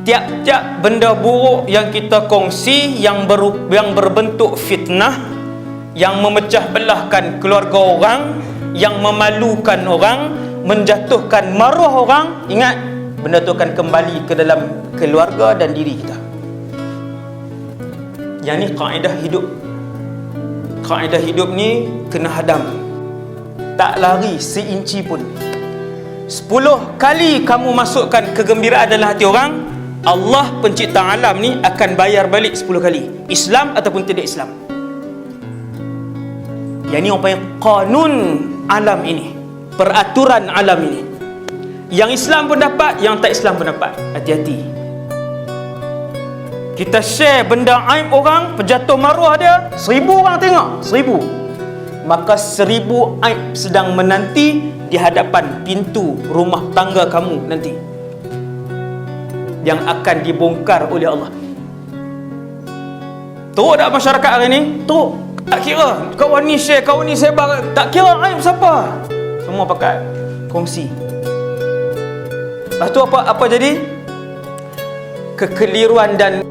tiap-tiap benda buruk yang kita kongsi yang berbentuk fitnah, yang memecah belahkan keluarga orang, yang memalukan orang, menjatuhkan maruah orang, ingat, benda tu akan kembali ke dalam keluarga dan diri kita. Yang ni kaedah hidup. Kaedah hidup ni kena hadam, tak lari seinci pun. 10 kali kamu masukkan kegembiraan dalam hati orang, Allah pencipta alam ni akan bayar balik 10 kali, Islam ataupun tidak Islam. Yang ni orang panggil kanun alam ini, peraturan alam ini. Yang Islam pun dapat, yang tak Islam pun dapat. Hati-hati. Kita share benda aib orang, penjatuh maruah dia, 1000 orang tengok, 1000. Maka 1000 aib sedang menanti di hadapan pintu rumah tangga kamu nanti, yang akan dibongkar oleh Allah. Teruk tak masyarakat hari ni? Teruk. Tak kira kawan ni share, kawan ni sebar, tak kira aib siapa, semua pakai kongsi. Lepas tu apa jadi? Kekeliruan dan